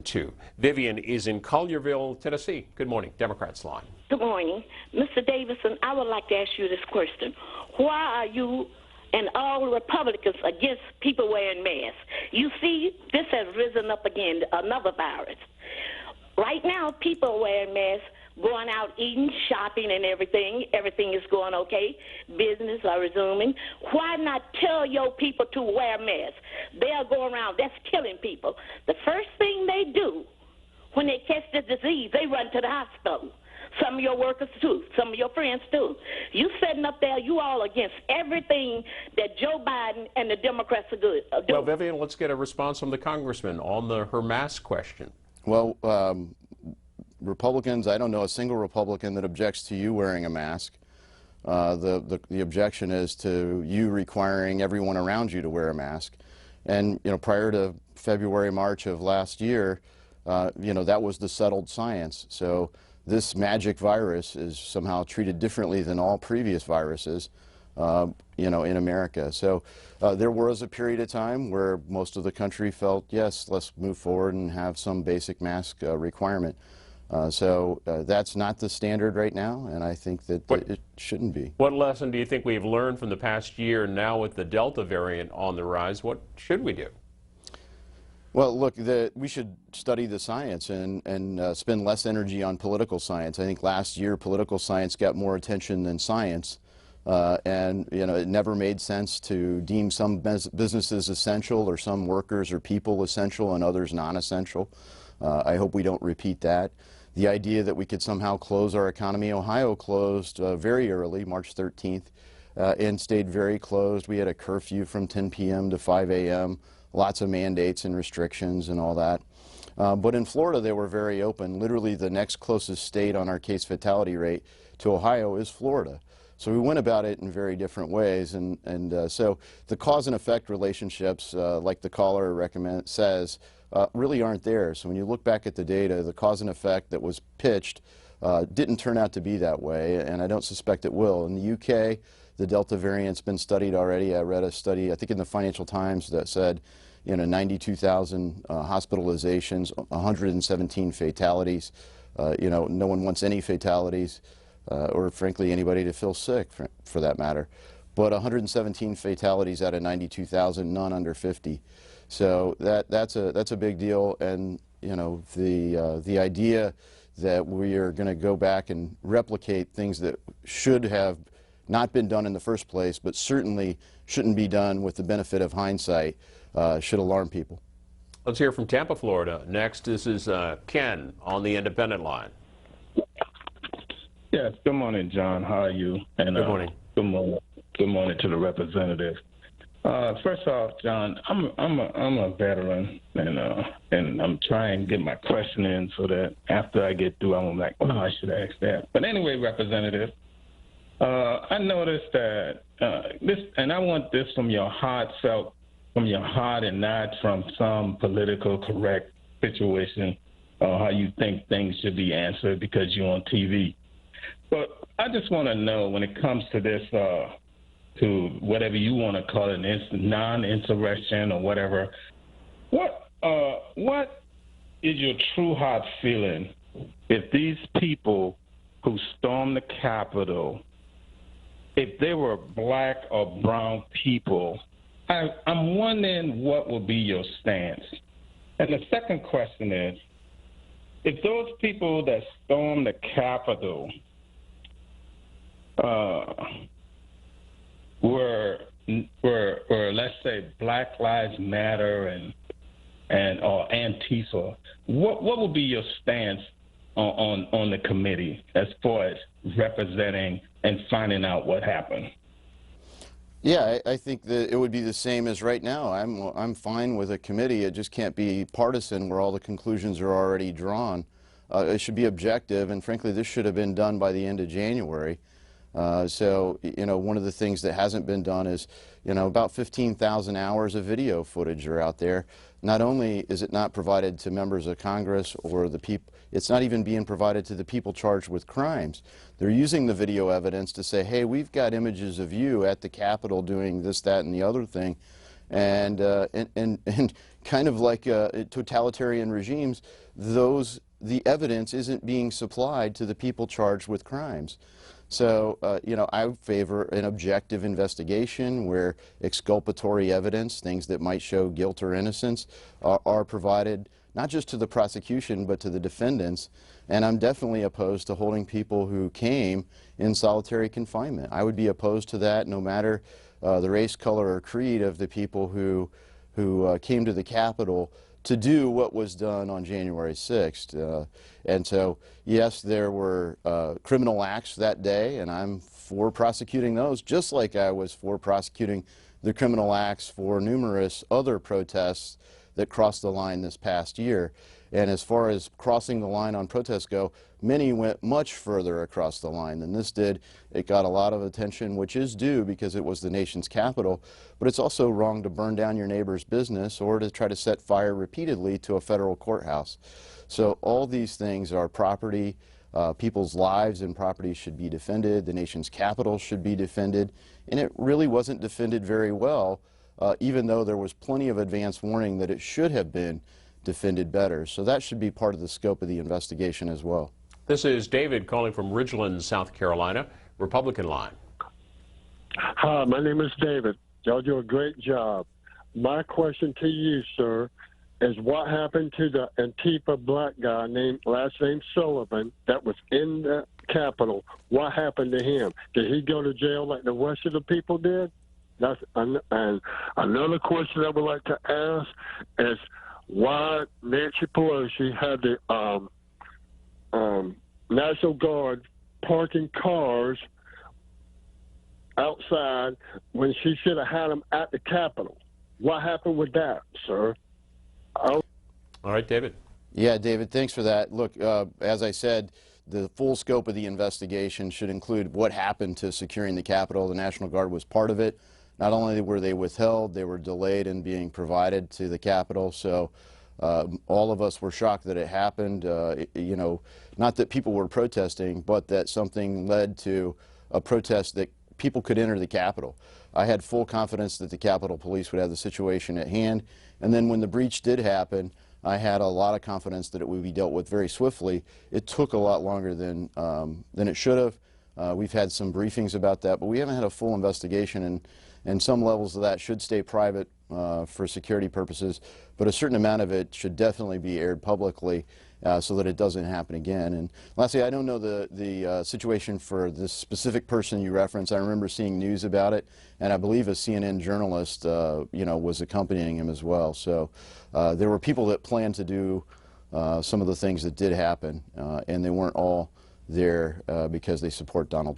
2. Vivian is in Collierville, Tennessee. Good morning, Democrats line. Good morning. Mr. Davidson, I would like to ask you this question. Why are you and all Republicans against people wearing masks? You see, this has risen up again, another virus. Right now, people are wearing masks, going out eating, shopping, and everything. Everything is going okay. Business are resuming. Why not tell your people to wear masks? They'll go around. That's killing people. The first thing they do when they catch the disease, they run to the hospital. Some of your workers, too. Some of your friends, too. You sitting up there, you all against everything that Joe Biden and the Democrats are doing. Well, Vivian, let's get a response from the congressman on her mask question. Well, Republicans, I don't know a single Republican that objects to you wearing a mask. The objection is to you requiring everyone around you to wear a mask. And, prior to February, March of last year, that was the settled science. So this magic virus is somehow treated differently than all previous viruses, in America. So there was a period of time where most of the country felt, yes, let's move forward and have some basic mask requirement. So that's not the standard right now, and I think that it shouldn't be. What lesson do you think we've learned from the past year now with the Delta variant on the rise? What should we do? Well, look, we should study the science and spend less energy on political science. I think last year political science got more attention than science. And it never made sense to deem some businesses essential or some workers or people essential and others non-essential. I hope we don't repeat that. The idea that we could somehow close our economy. Ohio closed very early, March 13th, and stayed very closed. We had a curfew from 10 p.m. to 5 a.m., lots of mandates and restrictions and all that. But in Florida, they were very open. Literally, the next closest state on our case fatality rate to Ohio is Florida. So we went about it in very different ways, and so the cause and effect relationships, like the caller says, really aren't there. So when you look back at the data, the cause and effect that was pitched didn't turn out to be that way, and I don't suspect it will. In the UK, the Delta variant's been studied already. I read a study, I think in the Financial Times, that said 92,000 hospitalizations, 117 fatalities. No one wants any fatalities. Or frankly anybody to feel sick for that matter. But 117 fatalities out of 92,000, none under 50. So that's a big deal, and the idea that we are going to go back and replicate things that should have not been done in the first place, but certainly shouldn't be done with the benefit of hindsight, should alarm people. Let's hear from Tampa, Florida. Next, this is Ken on the independent line. Yes, good morning, John. How are you? And, good morning. Good morning. Good morning to the representative. First off, John, I'm a veteran, and I'm trying to get my question in so that after I get through, I'm like, oh, I should ask that. But anyway, Representative, I noticed that this, and I want this from your heart and not from some political correct situation, how you think things should be answered because you're on TV. But I just want to know, when it comes to this, to whatever you want to call it, non-insurrection or whatever, what is your true heart feeling if these people who stormed the Capitol, if they were black or brown people? I'm wondering what will be your stance. And the second question is, if those people that stormed the Capitol were let's say Black Lives Matter or Antifa, what would be your stance on the committee as far as representing and finding out what happened? Yeah, I think that it would be the same as right now. I'm fine with a committee. It just can't be partisan where all the conclusions are already drawn. It should be objective, and frankly, this should have been done by the end of January. So, one of the things that hasn't been done is, about 15,000 hours of video footage are out there. Not only is it not provided to members of Congress or the people, it's not even being provided to the people charged with crimes. They're using the video evidence to say, hey, we've got images of you at the Capitol doing this, that, and the other thing, and kind of like totalitarian regimes, the evidence isn't being supplied to the people charged with crimes. So, you know, I favor an objective investigation where exculpatory evidence, things that might show guilt or innocence, are provided not just to the prosecution but to the defendants. And I'm definitely opposed to holding people who came in solitary confinement. I would be opposed to that no matter the race, color, or creed of the people who came to the Capitol to do what was done on January 6th. And so, yes, there were criminal acts that day, and I'm for prosecuting those, just like I was for prosecuting the criminal acts for numerous other protests that crossed the line this past year. And as far as crossing the line on protests go, many went much further across the line than this did. It got a lot of attention, which is due because it was the nation's capital, but it's also wrong to burn down your neighbor's business or to try to set fire repeatedly to a federal courthouse. So all these things are property. People's lives and property should be defended. The nation's capital should be defended. And it really wasn't defended very well, even though there was plenty of advance warning that it should have been defended better. So that should be part of the scope of the investigation as well. This is David calling from Ridgeland, South Carolina, Republican line. Hi, my name is David. Y'all do a great job. My question to you, sir, is what happened to the Antifa black guy last name Sullivan that was in the Capitol? What happened to him? Did he go to jail like the rest of the people did? And another question I would like to ask is why Nancy Pelosi had the National Guard parking cars outside when she should have had them at the Capitol. What happened with that, sir? All right, David. Yeah, David, thanks for that. Look, as I said, the full scope of the investigation should include what happened to securing the Capitol. The National Guard was part of it. Not only were they withheld, they were delayed in being provided to the Capitol. So all of us were shocked that it happened. You know, not that people were protesting, but that something led to a protest that people could enter the Capitol. I had full confidence that the Capitol Police would have the situation at hand. And then when the breach did happen, I had a lot of confidence that it would be dealt with very swiftly. It took a lot longer than it should have. We've had some briefings about that, but we haven't had a full investigation, and some levels of that should stay private for security purposes, but a certain amount of it should definitely be aired publicly so that it doesn't happen again. And lastly, I don't know the situation for this specific person you referenced. I remember seeing news about it, and I believe a CNN journalist you know, was accompanying him as well. So there were people that planned to do some of the things that did happen, and they weren't all there because they support Donald Trump.